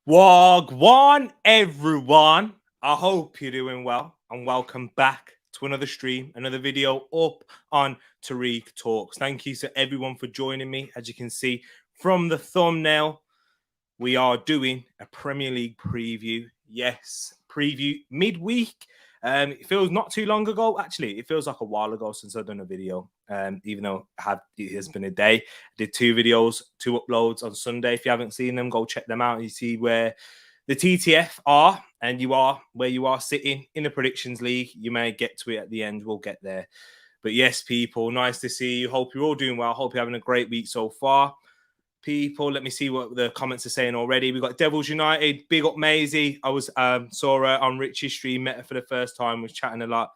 Wagwan, everyone. I hope you're doing well and welcome back to another stream, another video up on Tereak Talks. Thank you to everyone for joining me. As you can see from the thumbnail, we are doing a Premier League preview. Yes, preview midweek. It feels not too long ago. Actually, it feels like a while ago since I've done a video. Even though it has been a day. I did two videos, two uploads on Sunday. If you haven't seen them, go check them out. You see where the TTF are, and you are where you are sitting in the predictions league. You may get to it at the end. We'll get there. But yes, people, nice to see you. Hope you're all doing well. Hope you're having a great week so far. People, let me see what the comments are saying already. We got Devils United, big up Maisie. I was saw her on Richie's stream, met her for the first time, was chatting a lot.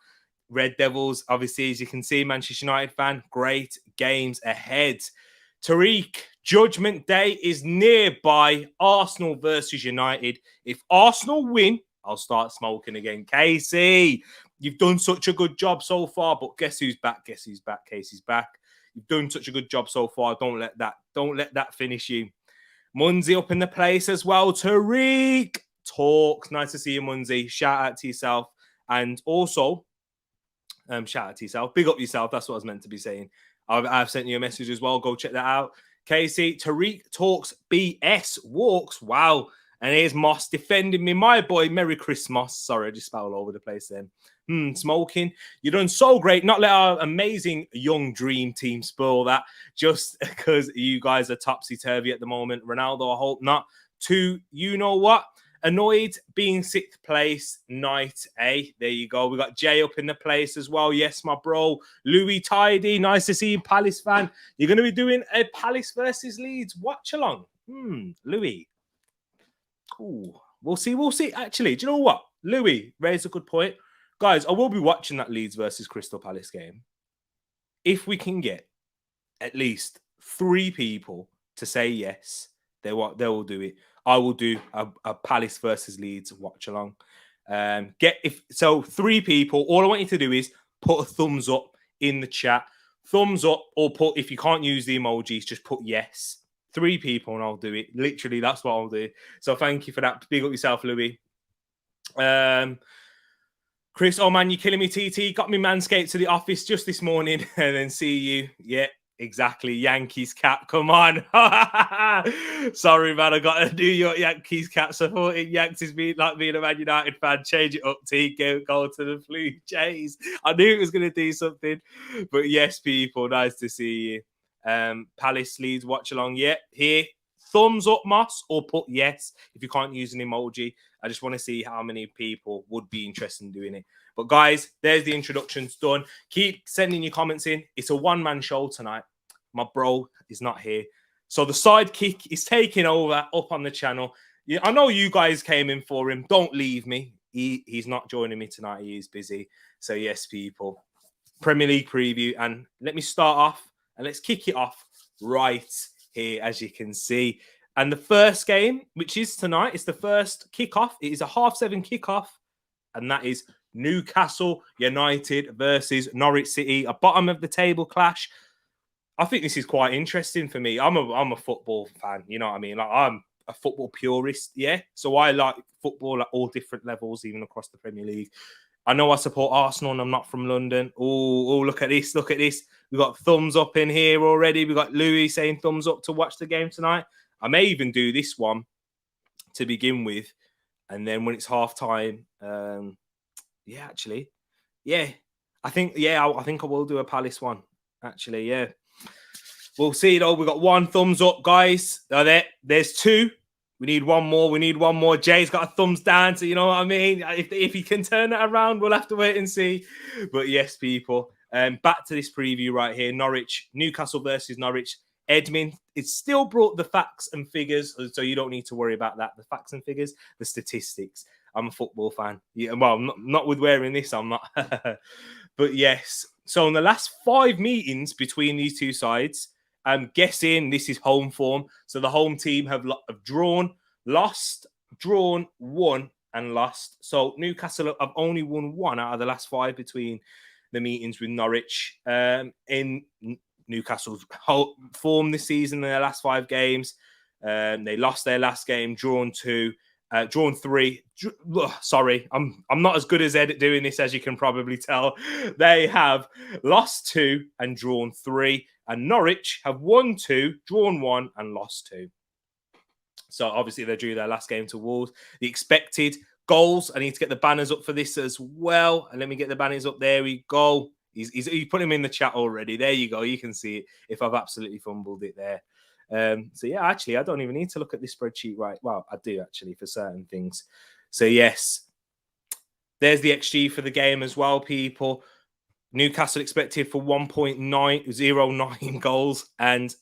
Red Devils, obviously, as you can see, Manchester United fan, great games ahead. Tereak, Judgment Day is nearby. Arsenal versus United. If Arsenal win, I'll start smoking again. Casey, you've done such a good job so far, but guess who's back? Guess who's back? Casey's back. You've done such a good job so far. Don't let that finish you. Munzi up in the place as well. Tereak talks. Nice to see you, Munzi. Shout out to yourself. And also, shout out to yourself. Big up yourself. That's what I was meant to be saying. I've sent you a message as well. Go check that out. Casey, Tereak talks BS walks. Wow. And here's Moss defending me. My boy, Merry Christmas. Sorry, I just spat all over the place then. Smoking. You're doing so great. Not let our amazing young dream team spoil that just because you guys are topsy-turvy at the moment. Ronaldo, I hope not. You know what? Annoyed being sixth place. Night, eh? There you go. We got Jay up in the place as well. Yes, my bro. Louis Tidy. Nice to see you, Palace fan. You're going to be doing a Palace versus Leeds watch along. Louis. Ooh, we'll see. Actually, do you know what? Louis raised a good point. Guys, I will be watching that Leeds versus Crystal Palace game. If we can get at least 3 people to say yes, they will do it. I will do a Palace versus Leeds watch along. 3 people. All I want you to do is put a thumbs up in the chat. Thumbs up, or put, if you can't use the emojis, just put yes. 3 people and I'll do it. Literally, that's what I'll do. So thank you for that. Big up yourself, Louis. Chris, oh man, you're killing me, TT. Got me Manscaped to the office just this morning and then see you. Yeah, exactly. Yankees cap. Come on. Sorry, man. I got to do your Yankees cap. Supporting Yankees being a Man United fan. Change it up, T. Go to the Blue Jays. I knew it was going to do something. But yes, people, nice to see you. Palace Leeds watch along. Yeah, here. Thumbs up, Moss, or put yes if you can't use an emoji. I just want to see how many people would be interested in doing it. But guys, there's the introductions done. Keep sending your comments in. It's a one-man show tonight. My bro is not here. So the sidekick is taking over up on the channel. I know you guys came in for him. Don't leave me. He's not joining me tonight. He is busy. So yes, people. Premier League preview. And let me start off and let's kick it off right here, as you can see. And the first game, which is tonight, is the first kickoff. It is a 7:30 kickoff, and that is Newcastle United versus Norwich City, a bottom of the table clash. I think this is quite interesting for me. I'm a football fan, you know what I mean? Like, I'm a football purist, yeah. So I like football at all different levels, even across the Premier League. I know I support Arsenal and I'm not from London. Oh, look at this. Look at this. We've got thumbs up in here already. We've got Louis saying thumbs up to watch the game tonight. I may even do this one to begin with. And then when it's half time, I think I will do a Palace one. Actually, yeah. We'll see though. We've got 1 thumbs up, guys. There's 2. We need one more. Jay's got a thumbs down, so you know what I mean? If he can turn it around, we'll have to wait and see. But yes, people. Back to this preview right here. Newcastle versus Norwich. Edmund, it's still brought the facts and figures, so you don't need to worry about that. The facts and figures, the statistics. I'm a football fan. Yeah, well, not with wearing this, I'm not. But yes. So in the last 5 meetings between these two sides, I'm guessing this is home form. So the home team have drawn, lost, drawn, won, and lost. So Newcastle have only won 1 out of the last 5 between the meetings with Norwich. In Newcastle's form this season in their last 5 games, They lost their last game, drawn 3. Sorry, I'm not as good as Ed at doing this, as you can probably tell. They have lost 2 and drawn 3, and Norwich have won 2, drawn 1, and lost 2. So obviously they drew their last game to Wolves. The expected goals, I need to get the banners up for this as well. And let me get the banners up. There we go. He's put him in the chat already. There you go. You can see it if I've absolutely fumbled it there. So yeah, actually, I don't even need to look at this spreadsheet right. Well, I do actually for certain things. So yes, there's the XG for the game as well, people. Newcastle expected for 1.909 goals and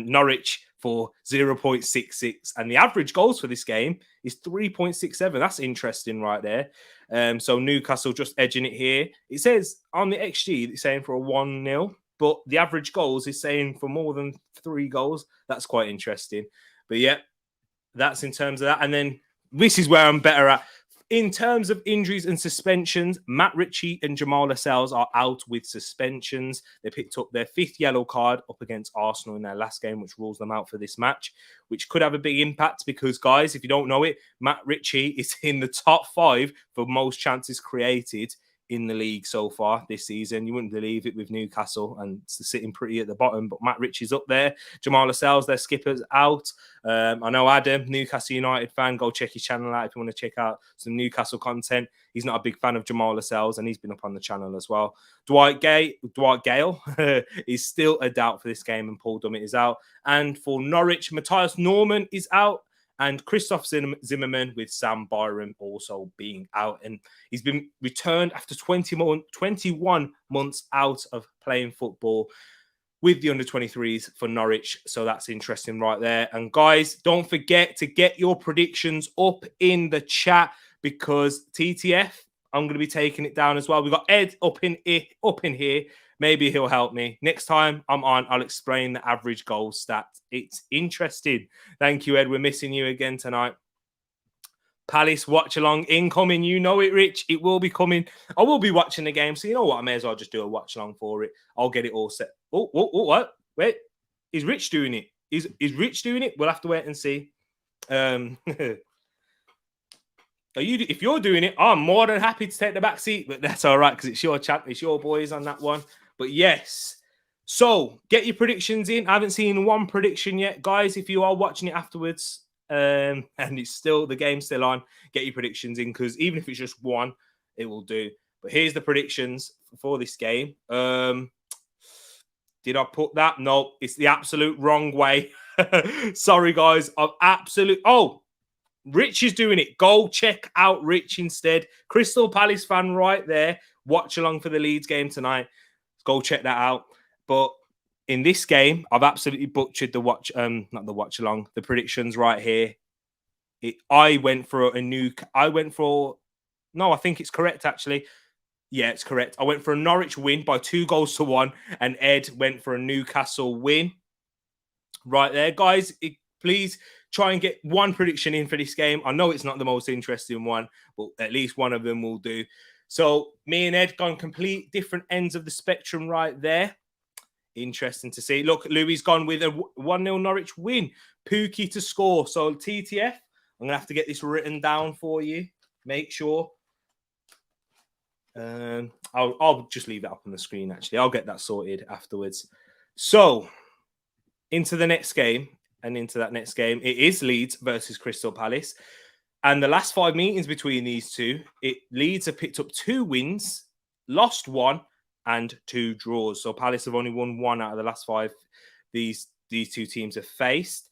Norwich for 0.66, and the average goals for this game is 3.67. That's interesting right there. So Newcastle just edging it here. It says on the XG it's saying for a 1-0, but the average goals is saying for more than 3 goals. That's quite interesting. But yeah, that's in terms of that. And then this is where I'm better at. In terms of injuries and suspensions, Matt Ritchie and Jamal Lascelles are out with suspensions. They picked up their 5th yellow card up against Arsenal in their last game, which rules them out for this match, which could have a big impact because, guys, if you don't know it, Matt Ritchie is in the top 5 for most chances created in the league so far this season. You wouldn't believe it with Newcastle and sitting pretty at the bottom, but Matt Ritchie's up there. Jamal Lascelles, their skipper's out. I know Adam, Newcastle United fan, go check his channel out if you want to check out some Newcastle content. He's not a big fan of Jamal Lascelles, and he's been up on the channel as well. Dwight Gale is still a doubt for this game, and Paul Dummett is out. And for Norwich, Matthias Norman is out, and Christoph Zimmerman with Sam Byram also being out. And he's been returned after 21 months out of playing football with the under-23s for Norwich. So that's interesting right there. And guys, don't forget to get your predictions up in the chat because TTF, I'm going to be taking it down as well. We've got Ed up in here. Maybe he'll help me. Next time I'm on, I'll explain the average goal stat. It's interesting. Thank you, Ed. We're missing you again tonight. Palace watch along incoming. You know it, Rich. It will be coming. I will be watching the game. So you know what? I may as well just do a watch along for it. I'll get it all set. Oh, what? Wait. Is Rich doing it? Is Rich doing it? We'll have to wait and see. If you're doing it, I'm more than happy to take the back seat, but that's all right because it's your chat. It's your boys on that one. But yes, so get your predictions in. I haven't seen one prediction yet. Guys, if you are watching it afterwards and it's still, the game's still on, get your predictions in because even if it's just one, it will do. But here's the predictions for this game. Did I put that? No, it's the absolute wrong way. Sorry, guys. Rich is doing it. Go check out Rich instead. Crystal Palace fan right there. Watch along for the Leeds game tonight. Go check that out. But in this game, I've absolutely butchered the the predictions right here. I think it's correct actually. Yeah, it's correct. I went for a Norwich win by 2-1, and Ed went for a Newcastle win. Right there, guys. Please try and get one prediction in for this game. I know it's not the most interesting one, but at least one of them will do. So me and Ed gone complete different ends of the spectrum right there. Interesting to see. Look, Louis gone with a 1-0 Norwich win. Pookie to score. So TTF, I'm going to have to get this written down for you. Make sure. I'll just leave that up on the screen, actually. I'll get that sorted afterwards. So into the next game. And into that next game, it is Leeds versus Crystal Palace. And the last 5 meetings between these two, Leeds have picked up 2 wins, lost 1, and 2 draws. So Palace have only won 1 out of the last 5 these 2 teams have faced.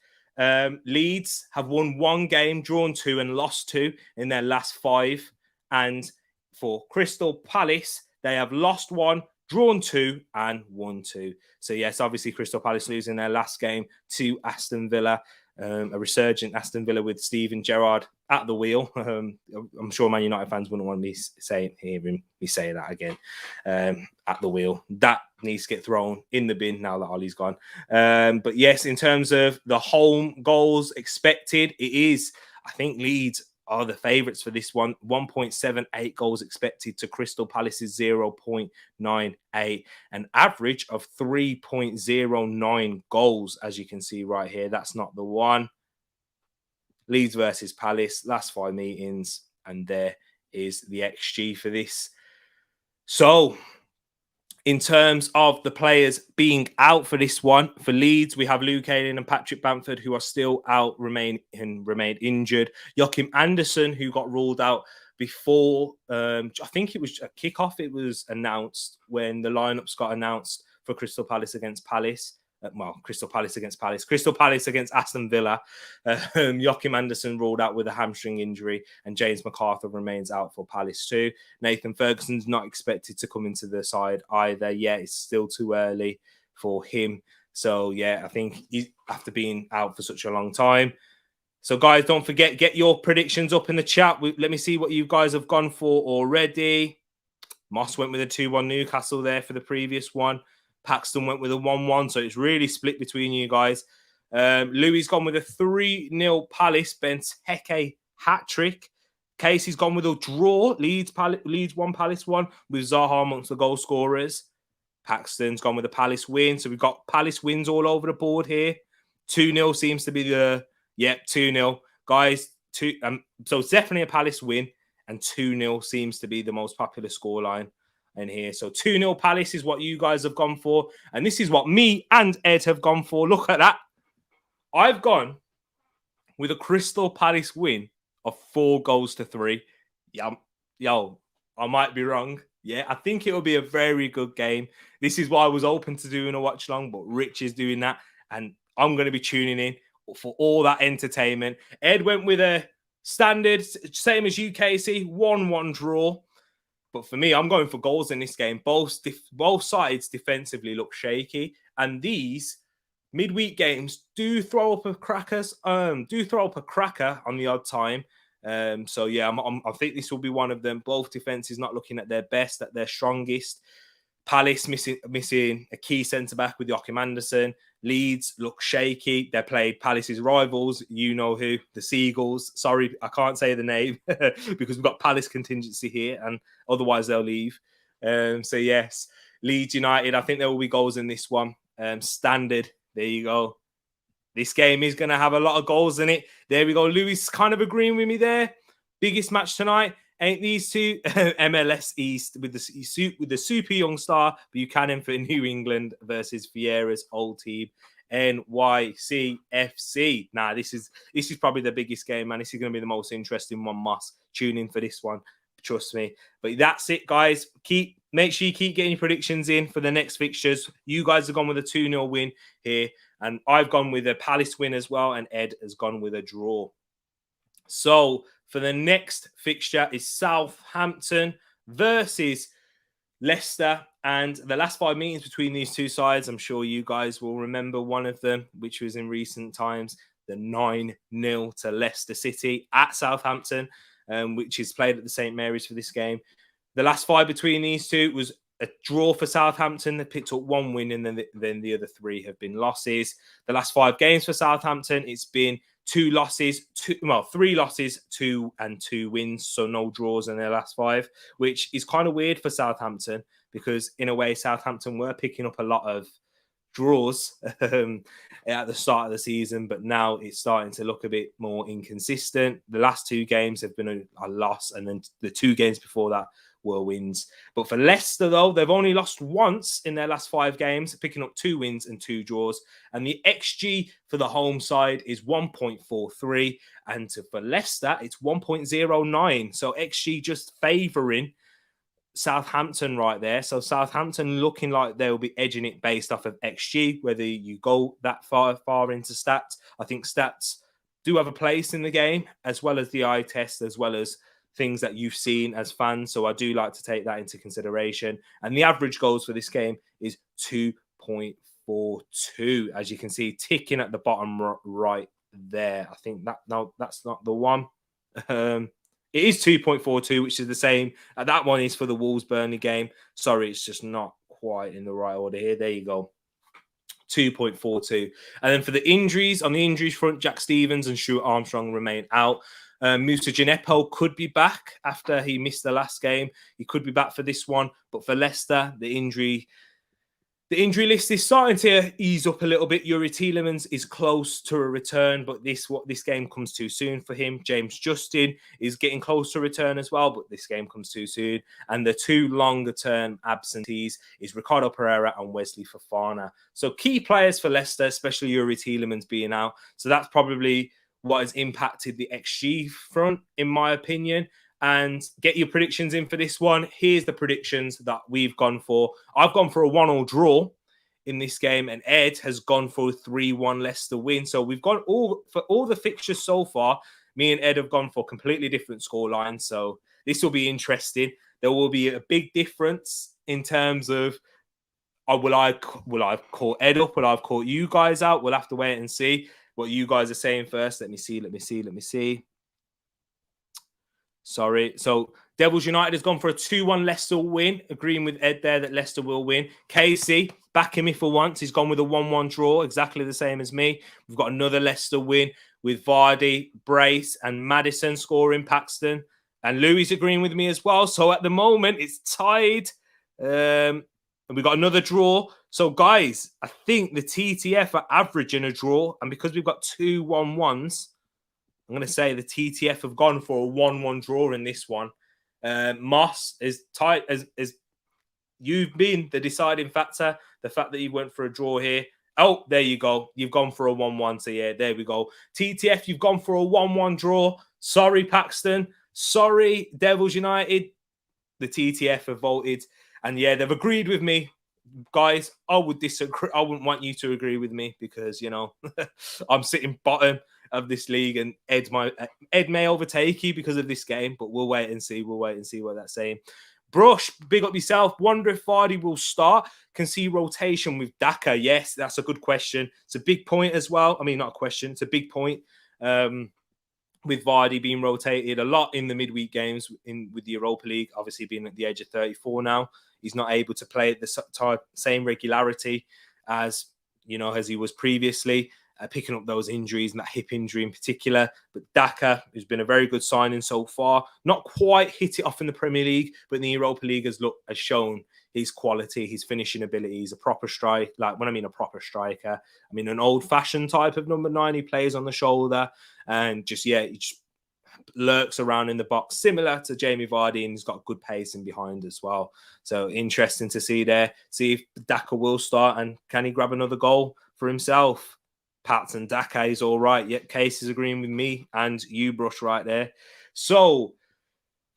Leeds have won 1 game, drawn 2, and lost 2 in their last 5. And for Crystal Palace, they have lost 1, drawn 2, and won 2. So, yes, obviously Crystal Palace losing their last game to Aston Villa, a resurgent Aston Villa with Steven Gerrard at the wheel. I'm sure Man United fans wouldn't want me hearing me say that again. At the wheel. That needs to get thrown in the bin now that Ollie's gone. But, yes, in terms of the home goals expected, it is, I think, Leeds are the favourites for this one. 1.78 goals expected to Crystal Palace's 0.98. An average of 3.09 goals, as you can see right here. That's not the one. Leeds versus Palace, last 5 meetings, and there is the XG for this. So, in terms of the players being out for this one, for Leeds, we have Luke Ayling and Patrick Bamford, who are still out, remain injured. Joachim Andersen, who got ruled out before, I think it was a kickoff. It was announced when the lineups got announced for Crystal Palace against Palace. Crystal Palace against Aston Villa. Joachim Andersen ruled out with a hamstring injury, and James McArthur remains out for Palace too. Nathan Ferguson's not expected to come into the side either. Yeah, it's still too early for him. So, yeah, I think after being out for such a long time. So, guys, don't forget, get your predictions up in the chat. Let me see what you guys have gone for already. Moss went with a 2-1 Newcastle there for the previous one. Paxton went with a 1-1, so it's really split between you guys. Louis gone with a 3-0 Palace. Benteke hat-trick. Casey's gone with a draw. Leeds 1, Palace 1, with Zaha amongst the goal scorers. Paxton's gone with a Palace win. So we've got Palace wins all over the board here. 2-0 seems to be the... Yep, 2-0. Guys, so it's definitely a Palace win, and 2-0 seems to be the most popular scoreline in here. So 2-0 Palace is what you guys have gone for. And this is what me and Ed have gone for. Look at that. I've gone with a Crystal Palace win of 4-3. Yo, I might be wrong. Yeah, I think it will be a very good game. This is why I was open to doing a watch long, but Rich is doing that. And I'm going to be tuning in for all that entertainment. Ed went with a standard, same as UKC, 1-1 draw. But for me, I'm going for goals in this game. Both sides defensively look shaky, and these midweek games do throw up a cracker on the odd time. So yeah, I think this will be one of them. Both defenses not looking at their best, at their strongest. Palace missing a key centre back with Joachim Andersen. Leeds look shaky. They played Palace's rivals. You know who? The Seagulls. Sorry, I can't say the name because we've got Palace contingency here, and otherwise they'll leave. So yes, Leeds United. I think there will be goals in this one. Standard. There you go. This game is going to have a lot of goals in it. There we go. Louis kind of agreeing with me there. Biggest match tonight. Ain't these two? MLS East with the super young star Buchanan for New England versus Vieira's old team NYCFC. Nah, this is probably the biggest game, man. This is going to be the most interesting one. Must tune in for this one, trust me. But that's it, guys. Make sure you keep getting your predictions in for the next fixtures. You guys have gone with a 2-0 win here, and I've gone with a Palace win as well, and Ed has gone with a draw. So for the next fixture is Southampton versus Leicester. And the last 5 meetings between these two sides, I'm sure you guys will remember one of them, which was in recent times, the 9-0 to Leicester City at Southampton, which is played at the St. Mary's for this game. The last 5 between these two was a draw for Southampton. They picked up 1 win, and then the other 3 have been losses. The last 5 games for Southampton, it's been 3 losses, 2 and 2 wins, so no draws in their last 5, which is kind of weird for Southampton because in a way Southampton were picking up a lot of draws at the start of the season, but now it's starting to look a bit more inconsistent. The last 2 games have been a loss, and then the 2 games before that were wins. But for Leicester, though, they've only lost once in their last 5 games, picking up 2 wins and 2 draws. And the XG for the home side is 1.43. And for Leicester, it's 1.09. So XG just favouring Southampton right there. So Southampton looking like they'll be edging it based off of XG, whether you go that far into stats. I think stats do have a place in the game, as well as the eye test, as well as things that you've seen as fans. So I do like to take that into consideration. And the average goals for this game is 2.42, as you can see, ticking at the bottom right there. I think that's not the one. It is 2.42, which is the same. That one is for the Wolves-Burnley game. Sorry, it's just not quite in the right order here. There you go. 2.42. And then for the injuries, on the injuries front, Jack Stevens and Stuart Armstrong remain out. Musa Gineppo could be back after he missed the last game. He could be back for this one. But for Leicester, the injury list is starting to ease up a little bit. Yuri Tielemans is close to a return, but this game comes too soon for him. James Justin is getting close to return as well, but this game comes too soon. And the two longer-term absentees is Ricardo Pereira and Wesley Fofana. So key players for Leicester, especially Yuri Tielemans being out. So that's probably what has impacted the XG front, in my opinion. And get your predictions in for this one. Here's the predictions that we've gone for. I've gone for a 1-1 draw in this game, and Ed has gone for a 3-1 Leicester win. So we've got for all the fixtures so far. Me and Ed have gone for completely different scorelines. So this will be interesting. There will be a big difference in terms of will I call Ed up? Will I have caught you guys out? We'll have to wait and see what you guys are saying first. Let me see. Sorry. So Devils United has gone for a 2-1 Leicester win. Agreeing with Ed there that Leicester will win. Casey, backing me for once. He's gone with a 1-1 draw, exactly the same as me. We've got another Leicester win with Vardy, Brace, and Maddison scoring Paxton. And Louis agreeing with me as well. So at the moment, it's tied. And we've got another draw. So, guys, I think the TTF are averaging a draw. And because we've got 2 1-1s, I'm going to say the TTF have gone for a 1-1 draw in this one. Moss is tight as you've been the deciding factor. The fact that you went for a draw here. Oh, there you go. You've gone for a 1-1. So, yeah, there we go. TTF, you've gone for a 1-1 draw. Sorry, Paxton. Sorry, Devils United. The TTF have voted. And, yeah, they've agreed with me. Guys, I would disagree. I wouldn't want you to agree with me because, you know, I'm sitting bottom of this league, and Ed may overtake you because of this game, but we'll wait and see. We'll wait and see what that's saying. Brush, big up yourself. Wonder if Vardy will start. Can see rotation with Daka. Yes, that's a good question. It's a big point as well. I mean, not a question. It's a big point. With Vardy being rotated a lot in the midweek games with the Europa League, obviously being at the age of 34 now, he's not able to play at the same regularity as he was previously, picking up those injuries and that hip injury in particular. But Daka, who's been a very good signing so far, not quite hit it off in the Premier League, but in the Europa League has shown his quality, his finishing ability. He's a proper strike. Like when I mean a proper striker, I mean an old-fashioned type of number 9. He plays on the shoulder and he just lurks around in the box, similar to Jamie Vardy, and he's got good pace in behind as well. So interesting to see there. See if Daka will start and can he grab another goal for himself. Pats and Daka is all right. Yet Case is agreeing with me and you, Brush, right there. So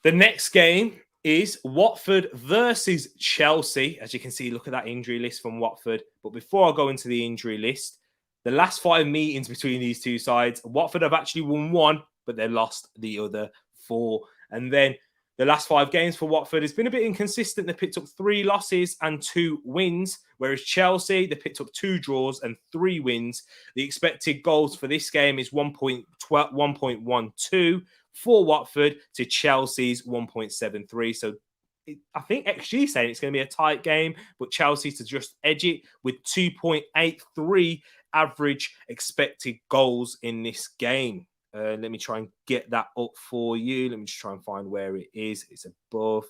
the next game is Watford versus Chelsea. As you can see, look at that injury list from Watford. But before I go into the injury list, the last 5 meetings between these two sides, Watford have actually won 1, but they lost the other 4. And then the last 5 games for Watford has been a bit inconsistent. They picked up 3 losses and 2 wins, whereas Chelsea, they picked up 2 draws and 3 wins. The expected goals for this game is 1.12 for Watford to Chelsea's 1.73. So I think XG is saying it's going to be a tight game, but Chelsea to just edge it with 2.83 average expected goals in this game. Let me try and get that up for you. Let me just try and find where it is. It's above,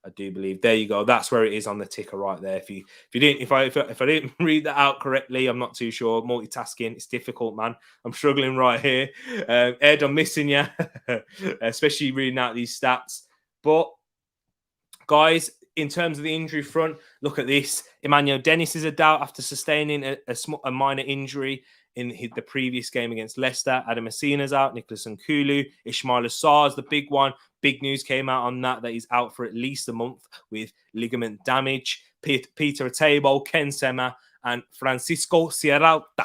I do believe. There you go. That's where it is on the ticker right there. If I didn't read that out correctly, I'm not too sure. Multitasking, it's difficult, man. I'm struggling right here. Ed, I'm missing you, especially reading out these stats. But guys, in terms of the injury front, look at this. Emmanuel Dennis is a doubt after sustaining a minor injury in the previous game against Leicester. Adam Messina's out. Nicholas Nkulu. Ismail Assar's the big one. Big news came out on that he's out for at least a month with ligament damage. Peter Atebo, Ken Sema, and Francisco Sierralta,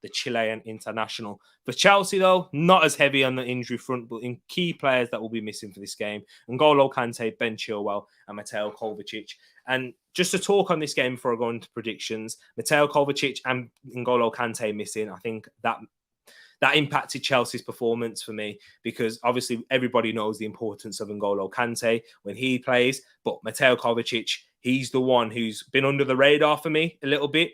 the Chilean international. For Chelsea, though, not as heavy on the injury front, but in key players that will be missing for this game. N'Golo Kante, Ben Chilwell, and Mateo Kovacic. And just to talk on this game before I go into predictions, Mateo Kovacic and N'Golo Kante missing, I think that impacted Chelsea's performance for me, because obviously everybody knows the importance of N'Golo Kante when he plays, but Mateo Kovacic, he's the one who's been under the radar for me a little bit,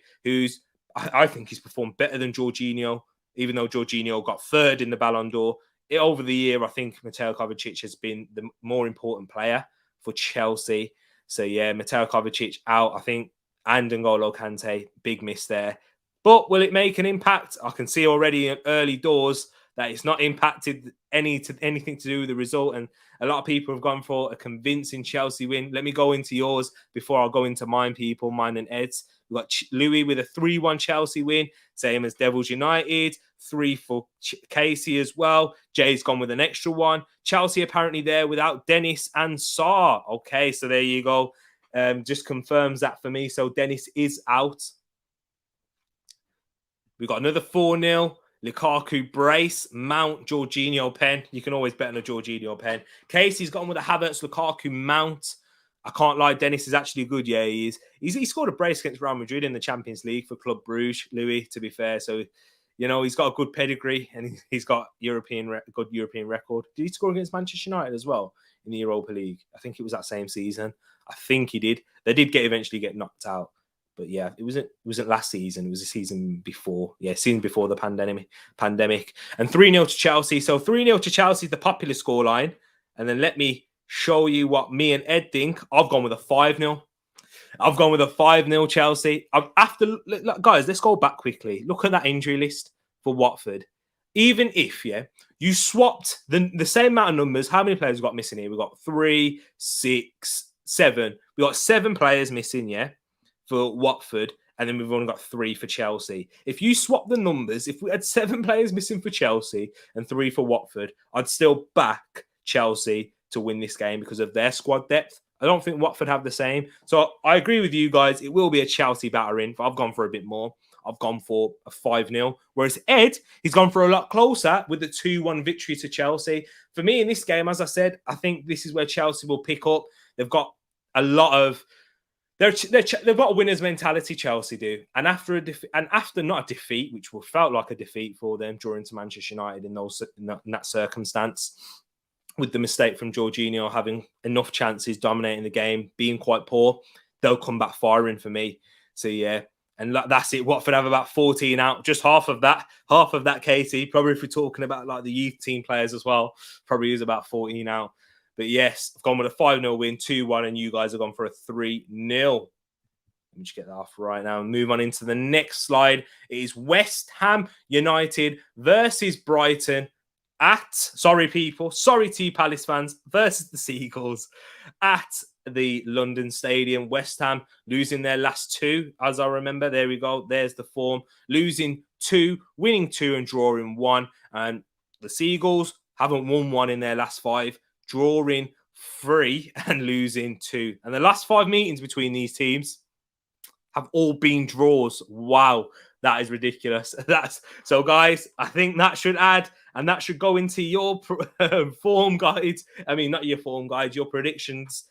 I think he's performed better than Jorginho, even though Jorginho got 3rd in the Ballon d'Or. over the year, I think Mateo Kovacic has been the more important player for Chelsea. So, yeah, Mateo Kovacic out, I think, and N'Golo Kante, big miss there. But will it make an impact? I can see already in early doors that it's not impacted anything to do with the result. And a lot of people have gone for a convincing Chelsea win. Let me go into yours before I go into mine, people, mine and Ed's. We've got Louis with a 3-1 Chelsea win, same as Devils United. 3 for Casey as well. Jay's gone with an extra one. Chelsea apparently there without Dennis and Sarr. Okay, so there you go. Just confirms that for me. So Dennis is out. We've got another 4-0. Lukaku brace, Mount, Jorginho pen. You can always bet on a Jorginho pen. Casey's gone with a Havertz, Lukaku, Mount. I can't lie, Dennis is actually good. Yeah, he is. He scored a brace against Real Madrid in the Champions League for Club Brugge, Louis, to be fair. So, you know, he's got a good pedigree and he's got good European record. Did he score against Manchester United as well in the Europa League? I think it was that same season. I think he did. They did eventually get knocked out. But yeah, it wasn't last season. It was the season before. Yeah, season before the pandemic. And 3-0 to Chelsea. So 3-0 to Chelsea, the popular scoreline. And then let me show you what me and Ed think. I've gone with a 5-0. I've gone with a 5-0 Chelsea. Guys, let's go back quickly. Look at that injury list for Watford. Even if, you swapped the same amount of numbers, how many players we got missing here? We've got 3, 6, 7. We got 7 players missing, for Watford, and then we've only got 3 for Chelsea. If you swap the numbers, if we had 7 players missing for Chelsea and 3 for Watford, I'd still back Chelsea to win this game because of their squad depth. I don't think Watford have the same. So I agree with you guys. It will be a Chelsea battering, but I've gone for a bit more. I've gone for a 5-0. Whereas Ed, he's gone for a lot closer with the 2-1 victory to Chelsea. For me in this game, as I said, I think this is where Chelsea will pick up. They've got a lot of... They've got a winner's mentality, Chelsea do. And after not a defeat, which felt like a defeat for them drawing to Manchester United in that circumstance, with the mistake from Jorginho having enough chances, dominating the game, being quite poor, they'll come back firing for me. So yeah, and that's it. Watford have about 14 out, just half of that, Katie. Probably if we're talking about like the youth team players as well, probably is about 14 out. But yes, I've gone with a 5-0 win, 2-1, and you guys have gone for a 3-0. Let me just get that off right now and move on into the next slide. It is West Ham United versus Brighton sorry to you Palace fans, versus the Seagulls at the London Stadium. West Ham losing their last 2, as I remember. There we go. There's the form. Losing 2, winning 2, and drawing 1. And the Seagulls haven't won 1 in their last 5. Drawing 3 and losing 2. And the last 5 meetings between these teams have all been draws. Wow, that is ridiculous. So, guys, I think that should add, and that should go into your form guides. I mean, not your form guides, your predictions.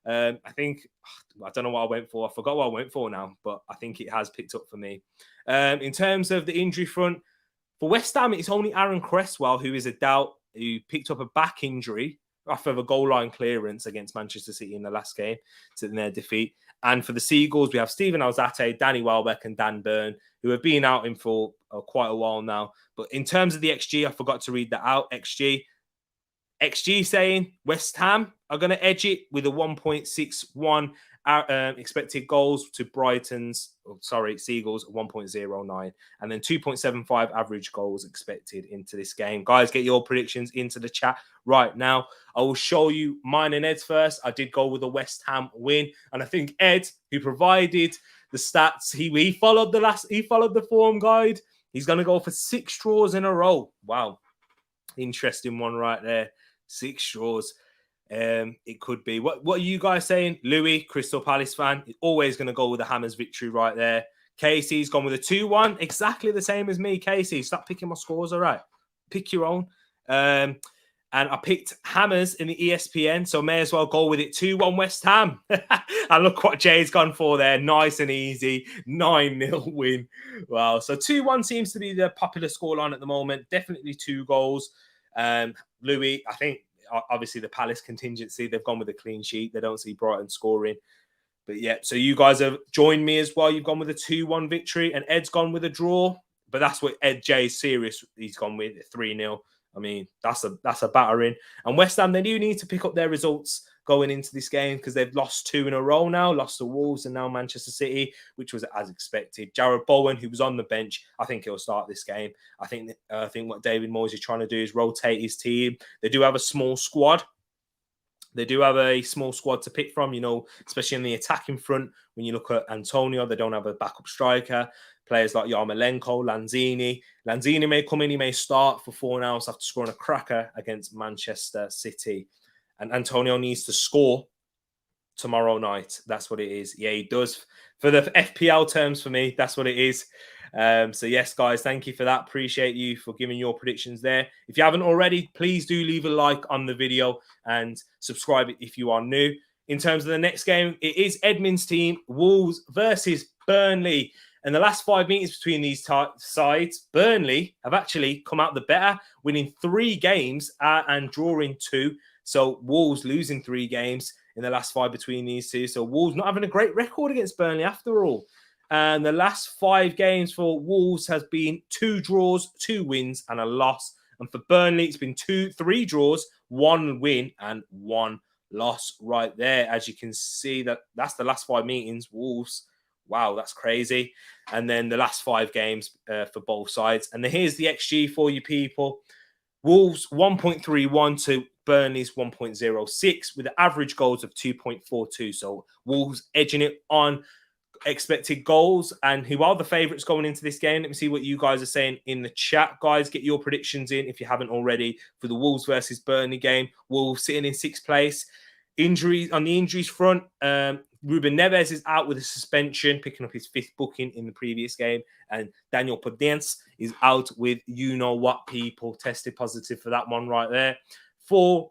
I don't know what I went for. I forgot what I went for now, but I think it has picked up for me. In terms of the injury front, for West Ham, it's only Aaron Cresswell who is a doubt, who picked up a back injury after a goal line clearance against Manchester City in the last game to their defeat. And for the Seagulls, we have Stephen Alzate, Danny Welbeck, and Dan Burn, who have been out in for quite a while now. But in terms of the XG, I forgot to read that out. XG saying West Ham are going to edge it with a 1.61 expected goals to Seagulls 1.09, and then 2.75 average goals expected into this game. Guys, get your predictions into the chat right now. I will show you mine and Ed's first. I did go with a West Ham win, and I think Ed, who provided the stats, he followed the form guide. He's going to go for 6 draws in a row. Wow, interesting one right there. 6 draws. It could be. What are you guys saying? Louis, Crystal Palace fan, is always going to go with the Hammers victory right there. Casey's gone with a 2-1, exactly the same as me. Casey, stop picking my scores, all right? Pick your own. And I picked Hammers in the ESPN, so may as well go with it. 2-1 West Ham. And look what Jay's gone for there. Nice and easy. 9-0 win. Wow. So 2-1 seems to be the popular scoreline at the moment. Definitely 2 goals. Louis, I think, obviously the Palace contingency, they've gone with a clean sheet. They don't see Brighton scoring. But yeah, so you guys have joined me as well. You've gone with a 2-1 victory, and Ed's gone with a draw. But that's what Ed J is serious. He's gone with 3-0. I mean, that's a battering. And West Ham, they do need to pick up their results going into this game because they've lost 2 in a row now, lost to Wolves and now Manchester City, which was as expected. Jarrod Bowen, who was on the bench, I think he'll start this game. I think what David Moyes is trying to do is rotate his team. They do have a small squad. They do have a small squad to pick from, especially in the attacking front. When you look at Antonio, they don't have a backup striker. Players like Yarmolenko, Lanzini. Lanzini may come in, he may start for 4 hours after scoring a cracker against Manchester City. And Antonio needs to score tomorrow night. That's what it is. Yeah, he does. For the FPL terms for me, that's what it is. So yes, guys, thank you for that. Appreciate you for giving your predictions there. If you haven't already, please do leave a like on the video and subscribe if you are new. In terms of the next game, it is Edmund's team, Wolves versus Burnley. And the last 5 meetings between these sides, Burnley have actually come out the better, winning 3 games and drawing 2. So Wolves losing 3 games in the last 5 between these two. So Wolves not having a great record against Burnley after all. And the last 5 games for Wolves has been 2 draws, 2 wins and a loss. And for Burnley, it's been 3 draws, 1 win and 1 loss right there. As you can see, that's the last 5 meetings. Wolves, wow, that's crazy. And then the last 5 games for both sides. And then here's the XG for you people. Wolves 1.31 to Burnley's 1.06 with the average goals of 2.42. So Wolves edging it on expected goals. And who are the favourites going into this game? Let me see what you guys are saying in the chat. Guys, get your predictions in if you haven't already for the Wolves versus Burnley game. Wolves sitting in 6th place. Injuries on the injuries front. Ruben Neves is out with a suspension, picking up his 5th booking in the previous game. And Daniel Podence is out with you-know-what people. Tested positive for that one right there. For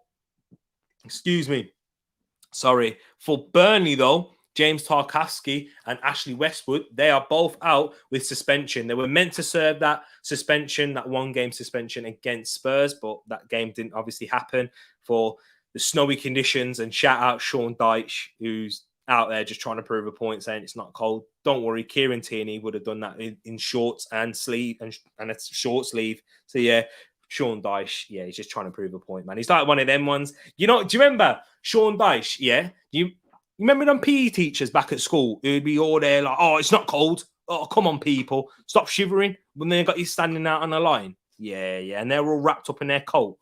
Burnley, though, James Tarkowski and Ashley Westwood, they are both out with suspension. They were meant to serve that suspension, that 1-game suspension against Spurs, but that game didn't obviously happen for the snowy conditions. And shout out Sean Dyche, who's out there just trying to prove a point, saying it's not cold. Don't worry, Kieran Tierney would have done that in shorts and sleeve and a short sleeve. So yeah, Sean Dyche, yeah, he's just trying to prove a point, man. He's like one of them ones. Do you remember Sean Dyche? Yeah, you remember them PE teachers back at school who'd be all there like, oh, it's not cold. Oh, come on, people, stop shivering when they got you standing out on the line. Yeah, and they're all wrapped up in their coat.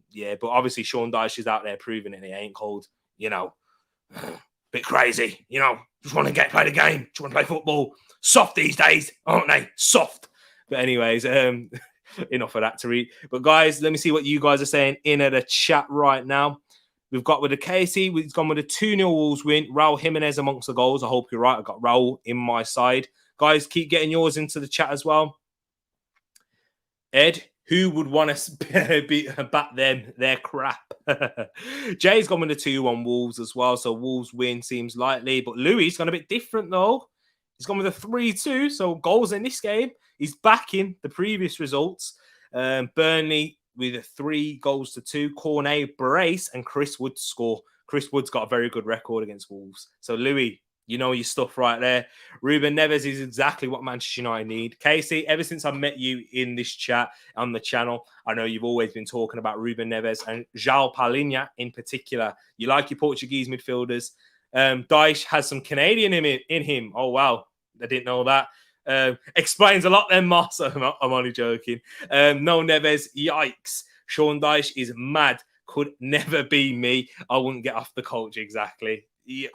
Yeah, but obviously Sean Dyche is out there proving it ain't cold. Bit crazy, just want to play the game, just want to play football. Soft these days, aren't they? Soft. But anyways, enough of that, Tereak. But guys, let me see what you guys are saying in the chat right now. We've got with the Casey, we've gone with a 2-0 Wolves win. Raul Jimenez amongst the goals. I hope you're right. I got Raul in my side. Guys, keep getting yours into the chat as well. Ed, who would want to bat them? Their crap. Jay's gone with a 2-1 Wolves as well. So Wolves win seems likely. But Louis gone a bit different though. He's gone with a 3-2. So goals in this game. He's backing the previous results. Burnley with a 3-2. Cornet brace and Chris Wood score. Chris Wood's got a very good record against Wolves. So Louis, you know your stuff right there. Ruben Neves is exactly what Manchester United need. Casey, ever since I met you in this chat on the channel, I know you've always been talking about Ruben Neves and João Palhinha in particular. You like your Portuguese midfielders. Dyche has some Canadian in him. Oh, wow. I didn't know that. Explains a lot then, Moss. I'm only joking. No Neves, yikes. Sean Dyche is mad. Could never be me. I wouldn't get off the coach exactly. Yeah.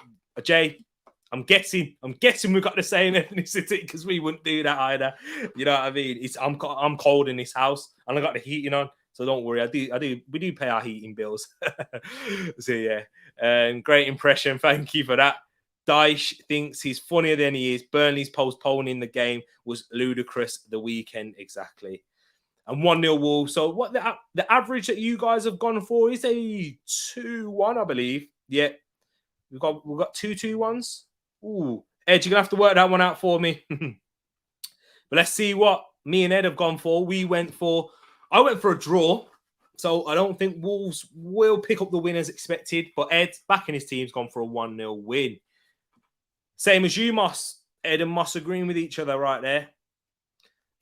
Jay, I'm guessing we've got the same ethnicity because we wouldn't do that either. You know what I mean? I'm cold in this house and I got the heating on, so don't worry. We do pay our heating bills. So yeah, great impression. Thank you for that. Dyche thinks he's funnier than he is. Burnley's postponing the game was ludicrous the weekend exactly. And 1-0 Wolves. So what the average that you guys have gone for is a 2-1, I believe. Yeah, we've got 2-2-1s. Ooh, Ed, you're gonna have to work that one out for me. But let's see what me and Ed have gone for. I went for a draw, so I don't think Wolves will pick up the win as expected. But Ed, back in his team's gone for a 1-0 win. Same as you, Moss. Ed and Moss agreeing with each other right there.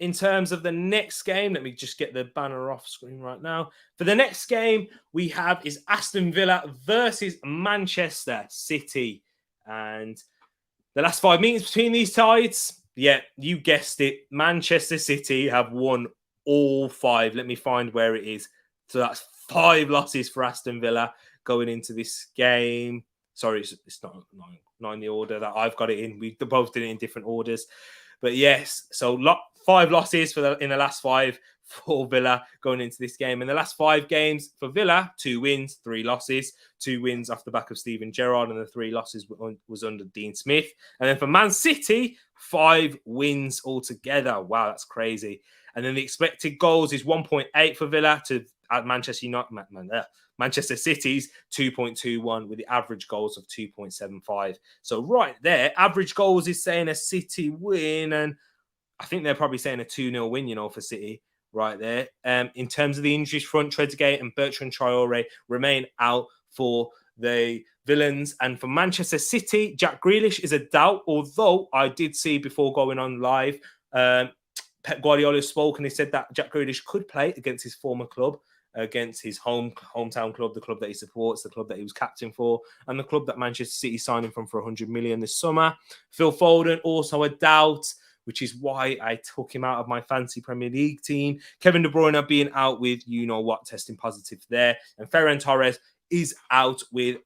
in terms of the next game, let me just get the banner off screen right now. For the next game we have is Aston Villa versus Manchester City. And the last 5 meetings between these sides, yeah, you guessed it. Manchester City have won all 5. Let me find where it is. So that's 5 losses for Aston Villa going into this game. Sorry, it's not in the order that I've got it in. We both did it in different orders. But yes, so 5 losses in the last 5 for Villa going into this game. In the last 5 games for Villa, 2 wins, 3 losses. 2 wins off the back of Steven Gerrard, and the 3 losses was under Dean Smith. And then for Man City, 5 wins altogether. Wow, that's crazy. And then the expected goals is 1.8 for Villa to Manchester City's 2.21 with the average goals of 2.75. So right there, average goals is saying a City win, and I think they're probably saying a 2-0 win, for City right there. In terms of the injuries front, Trezeguet and Bertrand Traore remain out for the Villains. And for Manchester City, Jack Grealish is a doubt, although I did see before going on live, Pep Guardiola spoke and he said that Jack Grealish could play against his former club, against his hometown club, the club that he supports, the club that he was captain for, and the club that Manchester City signed him from for 100 million this summer. Phil Foden, also a doubt, which is why I took him out of my fancy Premier League team. Kevin De Bruyne being out with testing positive there. And Ferran Torres is out with,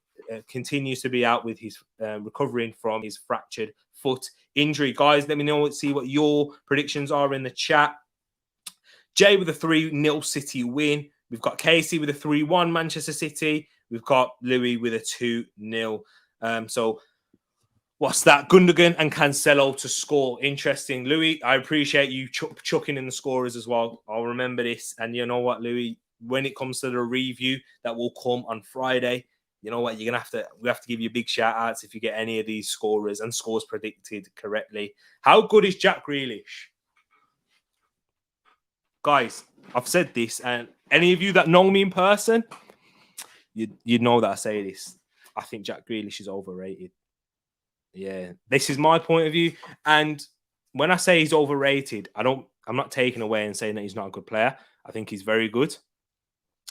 continues to be out with his recovering from his fractured foot injury. Guys, let me know, see what your predictions are in the chat. Jay with a 3-0 City win. We've got Casey with a 3-1 Manchester City. We've got Louis with a 2-0. So what's that? Gundogan and Cancelo to score. Interesting. Louis, I appreciate you chucking in the scorers as well. I'll remember this. And you know what, Louis? When it comes to the review that will come on Friday, you know what? We have to give you big shout outs if you get any of these scorers and scores predicted correctly. How good is Jack Grealish? Guys, I've said this, and any of you that know me in person, you'd know that I say this. I think Jack Grealish is overrated. Yeah, this is my point of view. And when I say he's overrated, I'm not taking away and saying that he's not a good player. I think he's very good.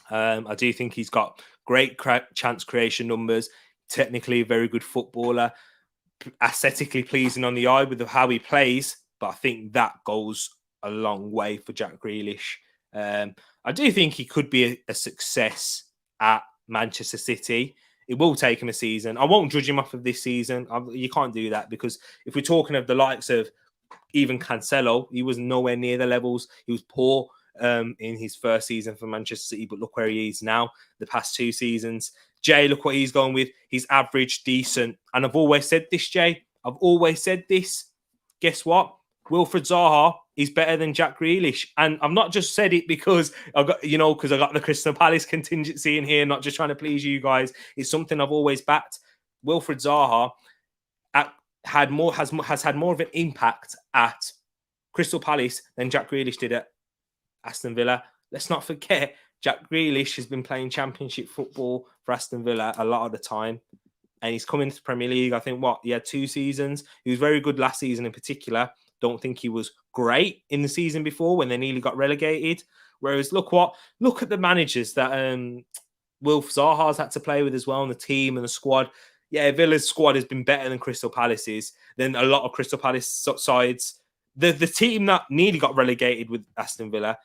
I do think he's got great chance creation numbers, technically a very good footballer, aesthetically pleasing on the eye with how he plays. But I think that goes a long way for Jack Grealish. I do think he could be a success at Manchester City. It will take him a season. I won't judge him off of this season. You can't do that, because if we're talking of the likes of even Cancelo, he was nowhere near the levels. He was poor in his first season for Manchester City, but look where he is now, the past 2 seasons. Jay, look what he's going with. He's average, decent. And I've always said this, Jay. I've always said this. Guess what? Wilfred Zaha is better than Jack Grealish. And I've not just said it because I got the Crystal Palace contingency in here, not just trying to please you guys. It's something I've always backed. Wilfred Zaha has had more of an impact at Crystal Palace than Jack Grealish did at Aston Villa. Let's not forget, Jack Grealish has been playing Championship football for Aston Villa a lot of the time. And he's coming to the Premier League. I think, he had 2 seasons. He was very good last season in particular. Don't think he was great in the season before when they nearly got relegated. Whereas look at the managers that Wilf Zaha's had to play with as well, and the team and the squad. Yeah, Villa's squad has been better than Crystal Palace's, than a lot of Crystal Palace sides. The team that nearly got relegated with Aston Villa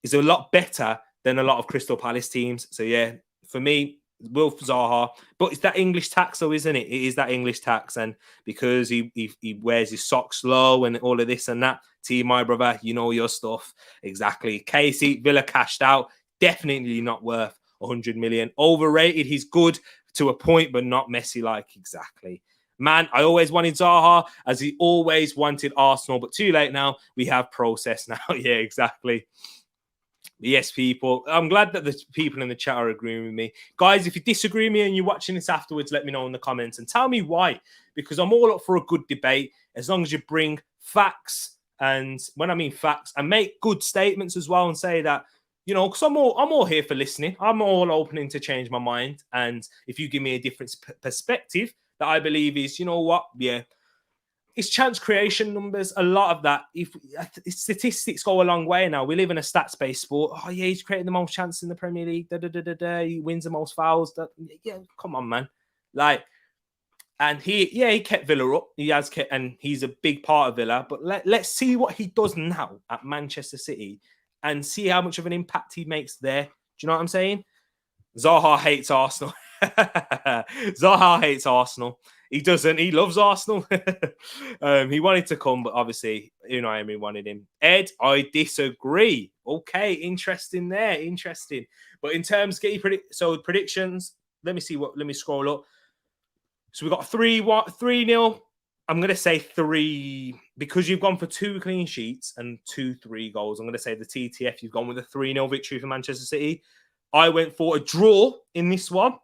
is a lot better than a lot of Crystal Palace teams. So yeah, for me, Wilf Zaha, but it's that English tax, though, isn't it? It is that English tax, and because he wears his socks low and all of this and that. My brother, you know your stuff exactly. Casey, Villa cashed out, definitely not worth 100 million. Overrated. He's good to a point, but not Messi-like. Exactly. Man, I always wanted Zaha, as he always wanted Arsenal, but too late now. We have process now. Yeah, exactly. Yes, people. I'm glad that the people in the chat are agreeing with me. Guys, if you disagree with me and you're watching this afterwards, let me know in the comments and tell me why. Because I'm all up for a good debate, as long as you bring facts. And when I mean facts, and make good statements as well, and say that, because I'm all here for listening. I'm all opening to change my mind. And if you give me a different perspective that I believe is, yeah, It's chance creation numbers. A lot of that. If statistics go a long way now. We live in a stats-based sport. Oh yeah, he's created the most chances in the Premier League. He wins the most fouls. Yeah, come on, man. Like, and he kept Villa up. He has kept, and he's a big part of Villa. But let's see what he does now at Manchester City and see how much of an impact he makes there. Do you know what I'm saying? Zaha hates Arsenal. Zaha hates Arsenal. He doesn't. He loves Arsenal. He wanted to come, but obviously, Unai Emery wanted him. Ed, I disagree. Okay, interesting there. Interesting. But in terms, predictions. Let me see what. Let me scroll up. So we got 3-0. I'm going to say 3 because you've gone for 2 clean sheets and 2-3 goals. I'm going to say the TTF. You've gone with a 3-0 victory for Manchester City. I went for a draw in this one.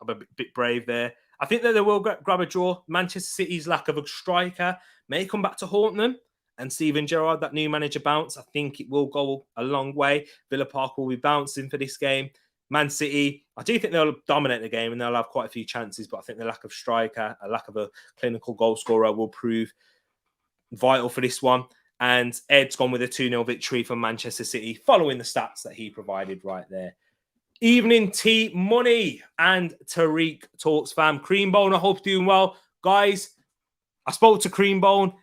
I'm a bit brave there. I think that they will grab a draw. Manchester City's lack of a striker may come back to haunt them. And Steven Gerrard, that new manager bounce, I think it will go a long way. Villa Park will be bouncing for this game. Man City, I do think they'll dominate the game and they'll have quite a few chances, but I think the lack of striker, a lack of a clinical goal scorer will prove vital for this one. And Ed's gone with a 2-0 victory for Manchester City, following the stats that he provided right there. Evening tea money and Tereak talks, fam. Creambone, I hope you're doing well. Guys, I spoke to Creambone.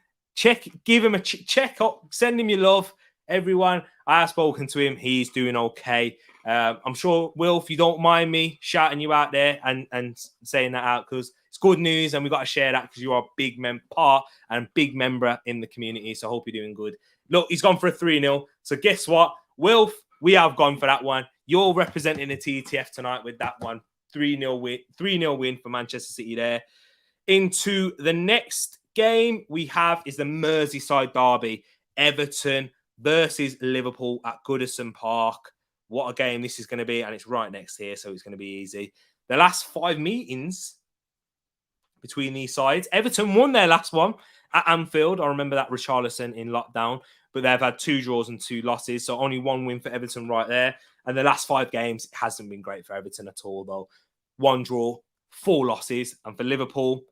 Give him a check up, send him your love. Everyone, I have spoken to him. He's doing okay. I'm sure, Will, if you don't mind me shouting you out there and saying that out, because it's good news and we've got to share that because you are a big part and big member in the community. So I hope you're doing good. Look, he's gone for a 3-0. So guess what? Wilf, we have gone for that one. You're representing the TTF tonight with that one. 3-0 win. 3-0 win for Manchester City there. Into the next game we have is the Merseyside derby. Everton versus Liverpool at Goodison Park. What a game this is going to be. And it's right next here, so it's going to be easy. The last 5 meetings between these sides, Everton won their last one at Anfield. I remember that Richarlison in lockdown. But they've had 2 draws and 2 losses. So only 1 win for Everton right there. And the last 5 games, it hasn't been great for Everton at all, though. 1 draw, 4 losses. And for Liverpool,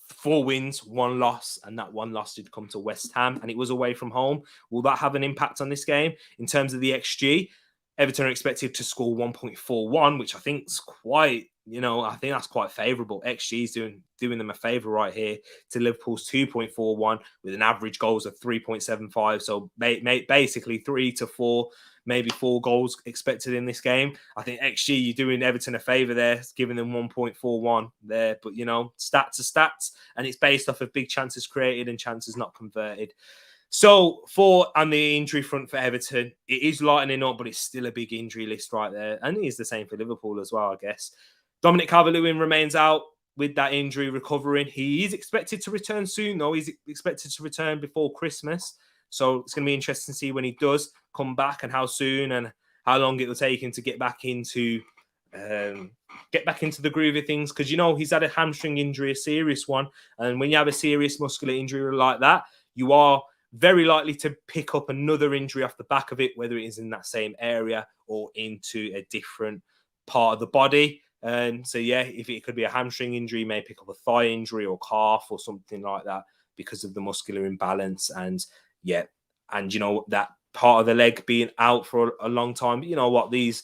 4 wins, 1 loss. And that 1 loss did come to West Ham. And it was away from home. Will that have an impact on this game? In terms of the XG, Everton are expected to score 1.41, which I think is quite, I think that's quite favourable. XG is doing them a favour right here to Liverpool's 2.41 with an average goals of 3.75. So basically 3 to 4, maybe 4 goals expected in this game. I think XG, you're doing Everton a favour there, giving them 1.41 there. But, stats are stats, and it's based off of big chances created and chances not converted. So, on the injury front for Everton, it is lightening up, but it's still a big injury list right there. And it is the same for Liverpool as well, I guess. Dominic Calvert-Lewin remains out with that injury, recovering. He is expected to return soon, though. He's expected to return before Christmas. So, it's going to be interesting to see when he does come back and how soon and how long it will take him to get back into the groove of things. Because, he's had a hamstring injury, a serious one. And when you have a serious muscular injury like that, you are very likely to pick up another injury off the back of it, whether it is in that same area or into a different part of the body. And so, if it could be a hamstring injury, you may pick up a thigh injury or calf or something like that because of the muscular imbalance. And that part of the leg being out for a long time. But you know what? These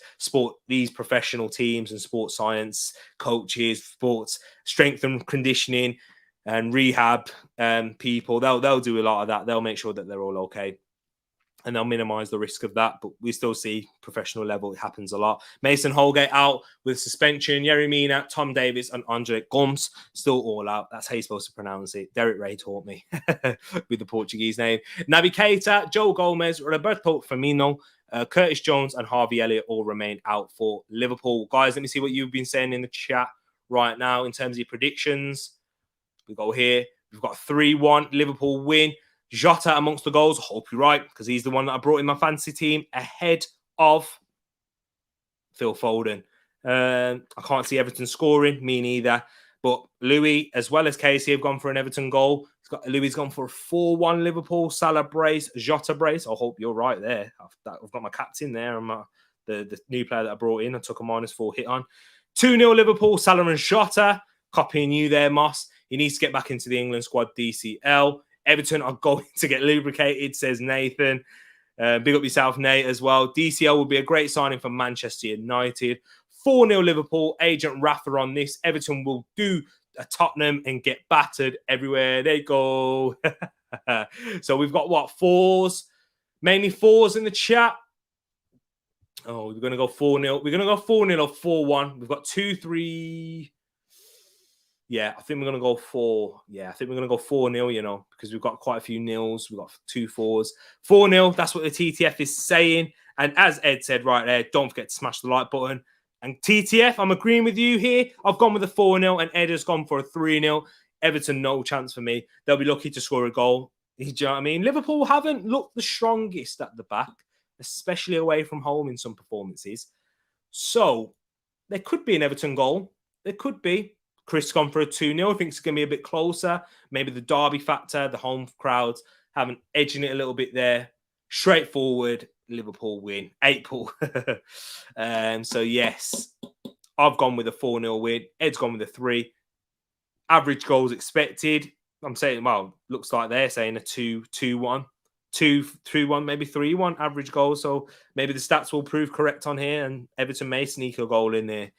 professional teams and sports science coaches, sports strength and conditioning and rehab people, they'll do a lot of that. They'll make sure that they're all okay. And they'll minimise the risk of that. But we still see professional level, it happens a lot. Mason Holgate out with suspension. Yerry Mina, Tom Davis, and Andre Gomes still all out. That's how you're supposed to pronounce it. Derek Ray taught me with the Portuguese name. Naby Keita, Joe Gomez, Roberto Firmino, Curtis Jones, and Harvey Elliott all remain out for Liverpool. Guys, let me see what you've been saying in the chat right now in terms of your predictions. We go here. We've got 3-1 Liverpool win. Jota amongst the goals. I hope you're right, because he's the one that I brought in my fantasy team ahead of Phil Foden. I can't see Everton scoring, me neither. But Louis, as well as Casey, have gone for an Everton goal. Louis gone for a 4-1 Liverpool. Salah brace, Jota brace. I hope you're right there. I've got my captain there and the new player that I brought in. I took a -4 hit on. 2-0 Liverpool, Salah and Jota. Copying you there, Moss. He needs to get back into the England squad, DCL. Everton are going to get lubricated, says Nathan. Big up yourself, Nate, as well. DCL will be a great signing for Manchester United. 4-0 Liverpool. Agent Rafa on this. Everton will do a Tottenham and get battered everywhere they go. So we've got what? 4s? Mainly 4s in the chat. Oh, we're going to go 4-0. We're going to go 4-0 or 4-1. We've got 2-3. Yeah, I think we're going to go 4. Yeah, I think we're going to go 4-0, you know, because we've got quite a few nils. We've got 2 4s. 4-0, that's what the TTF is saying. And as Ed said right there, don't forget to smash the like button. And TTF, I'm agreeing with you here. I've gone with a 4-0 and Ed has gone for a 3-0. Everton, no chance for me. They'll be lucky to score a goal. Do you know what I mean? Liverpool haven't looked the strongest at the back, especially away from home in some performances. So there could be an Everton goal. There could be. Chris gone for a 2-0. I think it's going to be a bit closer. Maybe the derby factor, the home crowds having edging it a little bit there. Straightforward, Liverpool win. 8-0. So, yes, I've gone with a 4-0 win. Ed's gone with a 3. Average goals expected. I'm saying, well, looks like they're saying a 2-2-1. 2-3-1, maybe 3-1 average goal. So maybe the stats will prove correct on here and Everton may sneak a goal in there.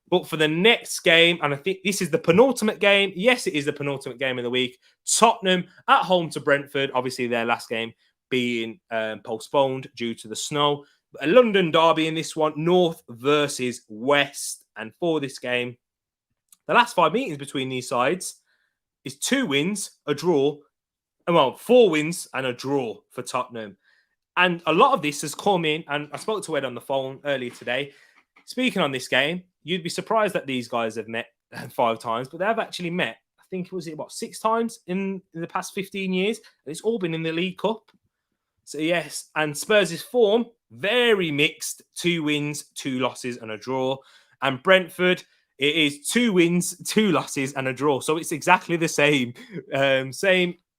But for the next game, and I think this is the penultimate game. Yes, it is the penultimate game of the week. Tottenham at home to Brentford. Obviously, their last game being postponed due to the snow. A London derby in this one. North versus West. And for this game, the last 5 meetings between these sides is 2 wins, a draw. Well, 4 wins and a draw for Tottenham. And a lot of this has come in, and I spoke to Ed on the phone earlier today. Speaking on this game, you'd be surprised that these guys have met 5 times, but they have actually met, I think it was, 6 times in the past 15 years. And it's all been in the League Cup. So, yes, and Spurs' form, very mixed. 2 wins, 2 losses and a draw. And Brentford, it is 2 wins, 2 losses and a draw. So it's exactly the same.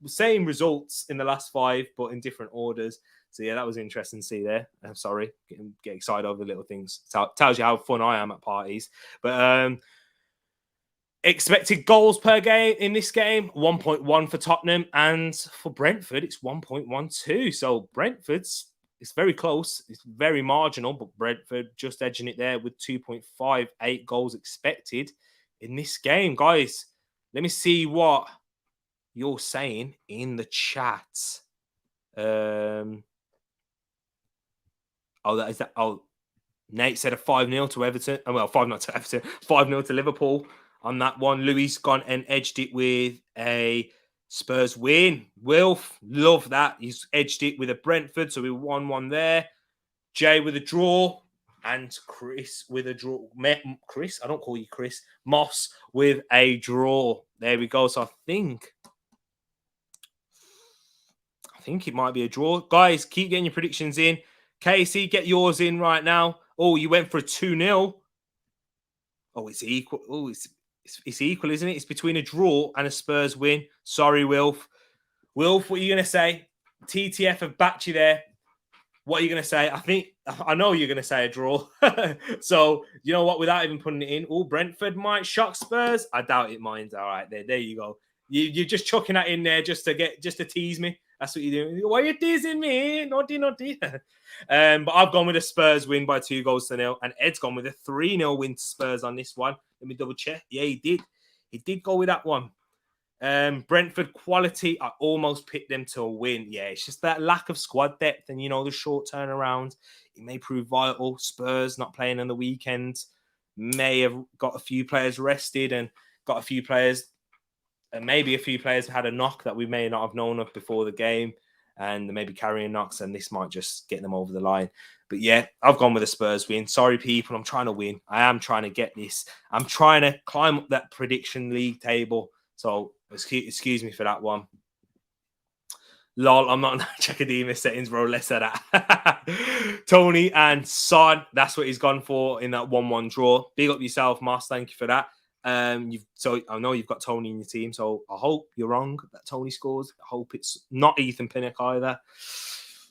Same results in the last 5, but in different orders. So, yeah, that was interesting to see there. I'm sorry. Get excited over the little things. Tells you how fun I am at parties. But expected goals per game in this game, 1.1 for Tottenham. And for Brentford, it's 1.12. So, Brentford's, it's very close. It's very marginal. But Brentford just edging it there with 2.58 goals expected in this game. Guys, let me see what you're saying in the chat. Nate said a 5-0 to Everton. Well, 5-0 to Everton. 5-0 to Liverpool on that one. Louis gone and edged it with a Spurs win. Wilf, love that. He's edged it with a Brentford, so we 1-1 there. Jay with a draw. And Chris with a draw. Chris? I don't call you Chris. Moss with a draw. There we go. So I think it might be a draw. Guys, keep getting your predictions in. Casey, get yours in right now. Oh, you went for a 2-0. Oh, it's equal. Oh, it's equal, isn't it? It's between a draw and a Spurs win. Sorry, Wilf. Wilf, what are you going to say? TTF have backed you there. What are you going to say? I know you're going to say a draw. So, you know what? Without even putting it in, Brentford might shock Spurs. I doubt it, mind. All right, there you go. You're just chucking that in there just to tease me. That's what you're doing. Why are you teasing me? Naughty. But I've gone with a Spurs win by 2-0. And Ed's gone with a 3-0 win to Spurs on this one. Let me double check. Yeah, he did. He did go with that one. Brentford quality, I almost picked them to a win. Yeah, it's just that lack of squad depth and, the short turnaround. It may prove vital. Spurs not playing on the weekend. May have got a few players rested and got a few players... And maybe a few players had a knock that we may not have known of before the game. And they may be carrying knocks. And this might just get them over the line. But yeah, I've gone with a Spurs win. Sorry, people. I'm trying to win. I am trying to get this. I'm trying to climb up that prediction league table. So excuse me for that one. Lol, I'm not in Chakadima settings, bro. Let's say that. Tony and Son, that's what he's gone for in that 1-1 draw. Big up yourself, Moss. Thank you for that. So I know you've got Tony in your team, so I hope you're wrong that Tony scores. I hope it's not Ethan Pinnock either.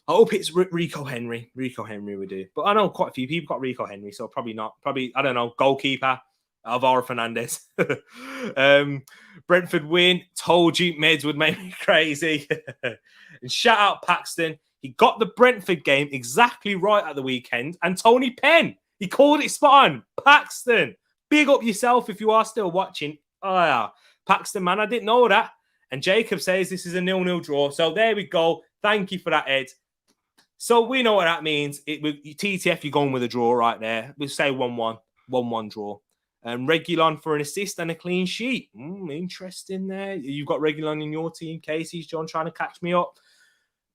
I hope it's Rico Henry. Rico Henry we do. But I know quite a few people got Rico Henry, so probably not. Probably, I don't know, goalkeeper. Alvaro Fernandez. Brentford win. Told you Meds would make me crazy. And shout out Paxton. He got the Brentford game exactly right at the weekend. And Tony Penn, he called it spot on. Paxton, big up yourself if you are still watching. Oh, yeah. Paxton, man, I didn't know that. And Jacob says this is a 0-0 draw. So there we go. Thank you for that, Ed. So we know what that means. TTF, you're going with a draw right there. We'll say 1-1. 1-1 draw. Reguilon for an assist and a clean sheet. Interesting there. You've got Reguilon in your team. Casey's John trying to catch me up.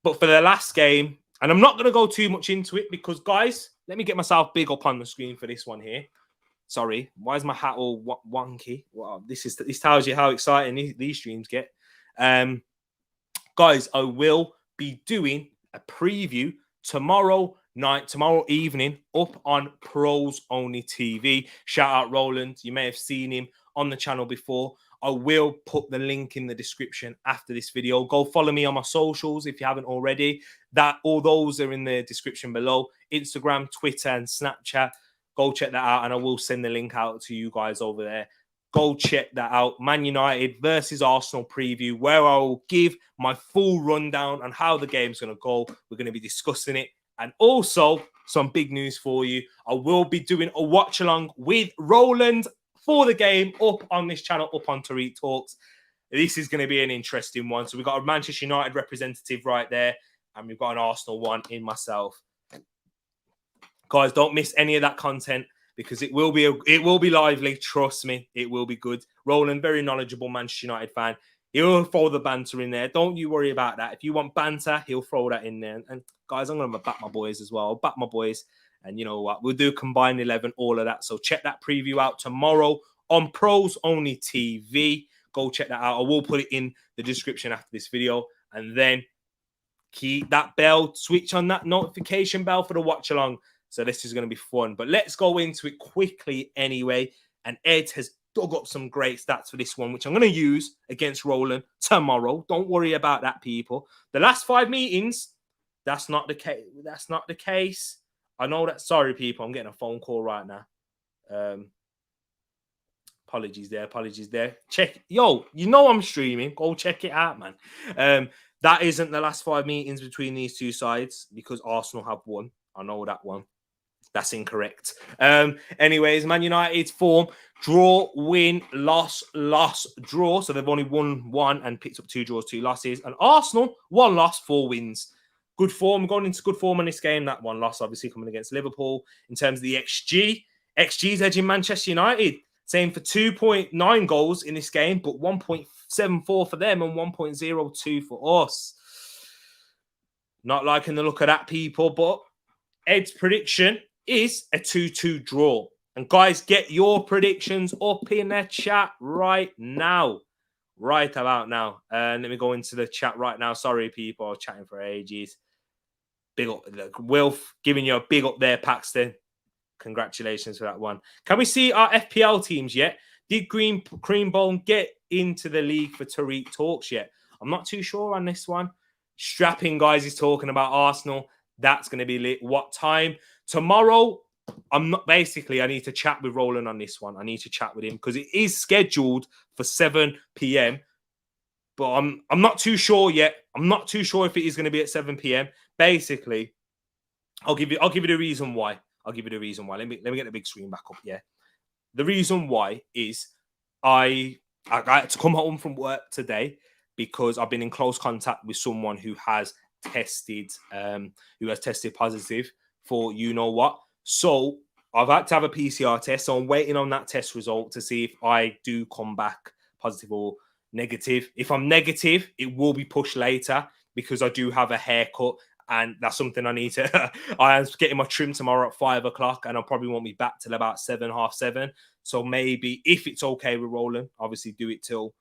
But for the last game, and I'm not going to go too much into it because, guys, let me get myself big up on the screen for this one here. Sorry, why is my hat all wonky? Wow, this tells you how exciting these streams get. Guys, I will be doing a preview tomorrow evening up on Pros Only TV. Shout out Roland. You may have seen him on the channel before. I will put the link in the description after this video. Go follow me on my socials if you haven't already. All those are in the description below. Instagram, Twitter, and Snapchat. Go check that out, and I will send the link out to you guys over there. Go check that out. Man United versus Arsenal preview, where I will give my full rundown on how the game's going to go. We're going to be discussing it. And also, some big news for you. I will be doing a watch-along with Roland for the game up on this channel, up on Tereak Talks. This is going to be an interesting one. So we've got a Manchester United representative right there, and we've got an Arsenal one in myself. Guys, don't miss any of that content because it will be lively. Trust me, it will be good. Roland, very knowledgeable Manchester United fan. He'll throw the banter in there. Don't you worry about that. If you want banter, he'll throw that in there. And guys, I'm going to back my boys as well. I'll back my boys. And you know what? We'll do combined 11, all of that. So check that preview out tomorrow on Pros Only TV. Go check that out. I will put it in the description after this video. And then keep that bell, switch on that notification bell for the watch along. So this is going to be fun. But let's go into it quickly anyway. And Ed has dug up some great stats for this one, which I'm going to use against Roland tomorrow. Don't worry about that, people. The last 5 meetings, that's not the case. That's not the case. I know that. Sorry, people. I'm getting a phone call right now. Apologies there. Check. Yo, you know I'm streaming. Go check it out, man. That isn't the last 5 meetings between these two sides because Arsenal have won. I know that one. That's incorrect. Anyways, Man United's form, draw, win, loss, draw. So they've only won 1 and picked up 2 draws, 2 losses. And Arsenal, 1 loss, 4 wins. Good form, going into good form in this game. That 1 loss, obviously, coming against Liverpool. In terms of the XG, XG's edging Manchester United. Same for 2.9 goals in this game, but 1.74 for them and 1.02 for us. Not liking the look of that, people, but Ed's prediction is a 2-2 draw. And guys, get your predictions up in the chat right now. Right about now. Let me go into the chat right now. Sorry, people. I was chatting for ages. Big up. Look, Wilf, giving you a big up there, Paxton. Congratulations for that one. Can we see our FPL teams yet? Did Creambone get into the league for Tereak Talks yet? I'm not too sure on this one. Strapping guys is talking about Arsenal. That's going to be lit. What time? Tomorrow, I need to chat with Roland on this one. I need to chat with him because it is scheduled for 7 p.m. But I'm not too sure yet. I'm not too sure if it is going to be at 7 p.m. Basically, I'll give you the reason why. Let me get the big screen back up. Yeah. The reason why is I had to come home from work today because I've been in close contact with someone who has tested positive for you know what. So I've had to have a PCR test. So I'm waiting on that test result to see if I do come back positive or negative. If I'm negative, it will be pushed later because I do have a haircut. And that's something I need to. I am getting my trim tomorrow at 5 o'clock, and I probably won't be back till about 7, half 7. So maybe if it's okay with Roland, obviously do it till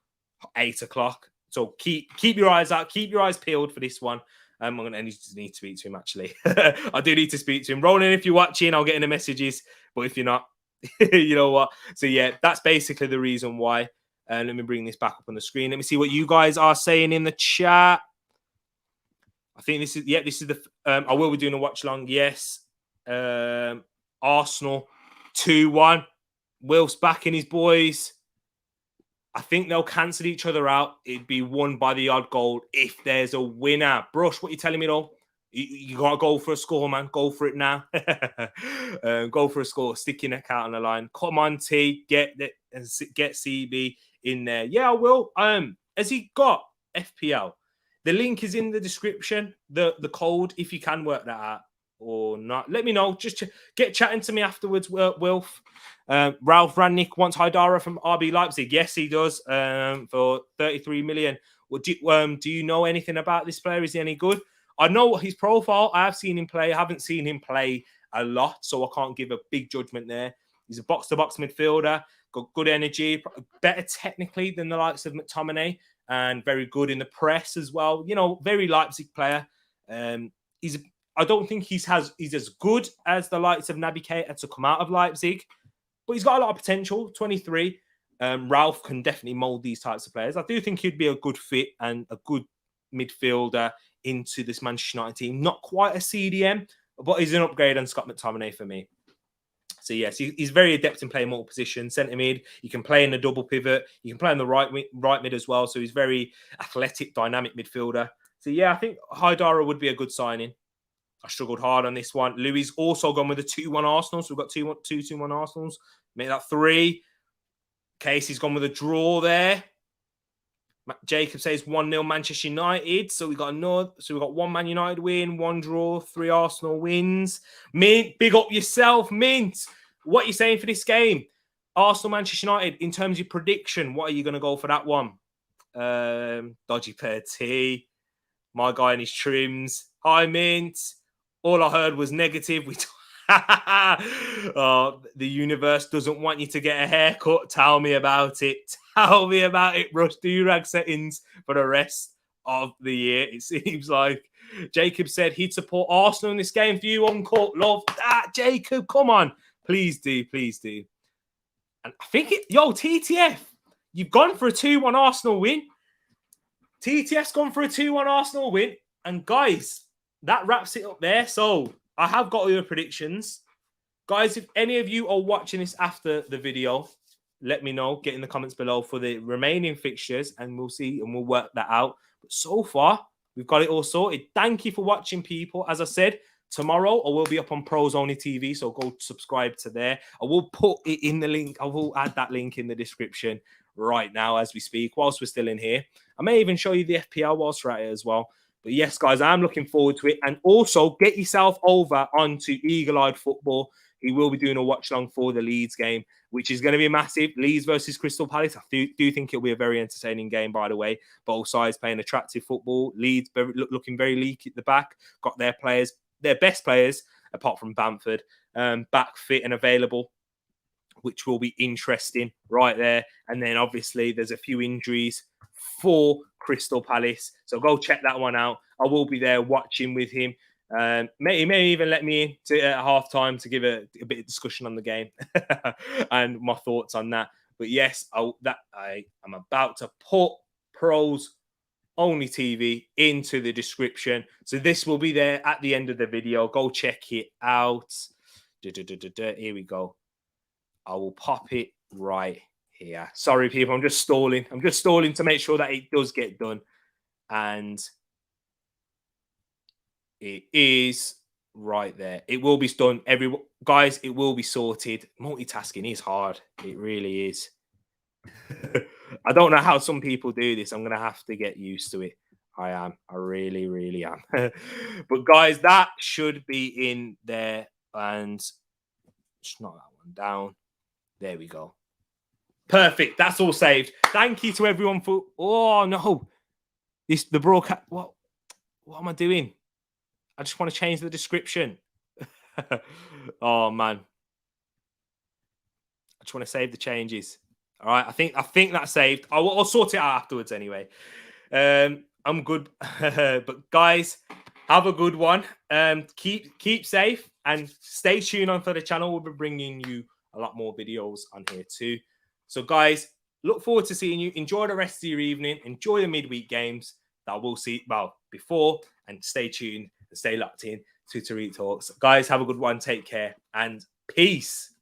8 o'clock. So keep your eyes out, keep your eyes peeled for this one. I'm going to need to speak to him, actually. I do need to speak to him. Roland, if you're watching, I'll get in the messages. But if you're not, you know what? So yeah, that's basically the reason why. Let me bring this back up on the screen. Let me see what you guys are saying in the chat. I think this is the. I will be doing a watch along. Yes. Arsenal 2-1. Wilf's backing his boys. I think they'll cancel each other out. It'd be won by the odd goal if there's a winner. Brush, what you telling me though? You got to go for a score, man. Go for it now. Go for a score. Stick your neck out on the line. Come on, T. Get CB in there. Yeah, I will. Has he got FPL? The link is in the description. The code, if you can work that out or not. Let me know. Just get chatting to me afterwards, Wilf. Ralf Rangnick wants Haidara from RB Leipzig. Yes, he does. For 33 million. Well, do you know anything about this player? Is he any good? I know his profile. I have seen him play. I haven't seen him play a lot, so I can't give a big judgment there. He's a box-to-box midfielder, got good energy, better technically than the likes of McTominay, and very good in the press as well. You know, very Leipzig player. I don't think he's as good as the likes of Naby Keita to come out of Leipzig, but he's got a lot of potential. 23. Ralf can definitely mold these types of players. I do think he'd be a good fit and a good midfielder into this Manchester United team. Not quite a CDM, but he's an upgrade on Scott McTominay for me. So yes, he's very adept in playing multiple positions. Centre mid, you can play in a double pivot. You can play in the right mid as well. So he's very athletic, dynamic midfielder. So yeah, I think Haidara would be a good signing. I struggled hard on this one. Louis also gone with a 2-1 Arsenal. So we've got 2-1 Arsenals. Make that 3. Casey's gone with a draw there. Jacob says 1-0 Manchester United. So we got one Man United win, 1 draw, 3 Arsenal wins. Mint, big up yourself, Mint. What are you saying for this game? Arsenal, Manchester United, in terms of prediction, what are you going to go for that one? Dodgy Pair T. My guy and his trims. Hi, Mint. All I heard was negative. The universe doesn't want you to get a haircut. Tell me about it. Tell me about it, Rush. Do your rag settings for the rest of the year. It seems like Jacob said he'd support Arsenal in this game for you, Uncle. Love that, Jacob. Come on. Please do. Please do. And I think TTF, you've gone for a 2-1 Arsenal win. TTF's gone for a 2-1 Arsenal win. And guys, that wraps it up there. So I have got all your predictions. Guys, if any of you are watching this after the video, let me know. Get in the comments below for the remaining fixtures and we'll see and we'll work that out. But so far, we've got it all sorted. Thank you for watching, people. As I said, tomorrow I will be up on Pros Only TV, so go subscribe to there. I will put it in the link. I will add that link in the description right now as we speak, whilst we're still in here. I may even show you the FPL whilst we're at it as well. But yes, guys, I'm looking forward to it. And also, get yourself over onto Eagle-Eyed Football. He will be doing a watch-along for the Leeds game, which is going to be massive. Leeds versus Crystal Palace. I do think it'll be a very entertaining game, by the way. Both sides playing attractive football. Leeds looking very leaky at the back. Got their players, their best players, apart from Brentford, back fit and available, which will be interesting right there. And then, obviously, there's a few injuries for Crystal Palace. So go check that one out. I will be there watching with him. He may even let me in at half-time to give a bit of discussion on the game and my thoughts on that. But yes, I am about to put Pros Only TV into the description. So this will be there at the end of the video. Go check it out. Here we go. I will pop it right here. Sorry, people. I'm just stalling. I'm just stalling to make sure that it does get done. And it is right there. It will be done. Guys, it will be sorted. Multitasking is hard. It really is. I don't know how some people do this. I'm going to have to get used to it. I am. I really, really am. But guys, that should be in there. And just knock that one down. There we go. Perfect. That's all saved. Thank you to everyone for... Oh, no. The broadcast... What am I doing? I just want to change the description. Oh, man. I just want to save the changes. All right. I think that's saved. I'll sort it out afterwards anyway. I'm good. But guys, have a good one. Keep safe and stay tuned on for the channel. We'll be bringing you a lot more videos on here too. So guys, look forward to seeing you. Enjoy the rest of your evening. Enjoy the midweek games that we'll see before, and stay tuned and stay locked in to Tereak Talks. Guys, have a good one. Take care and peace.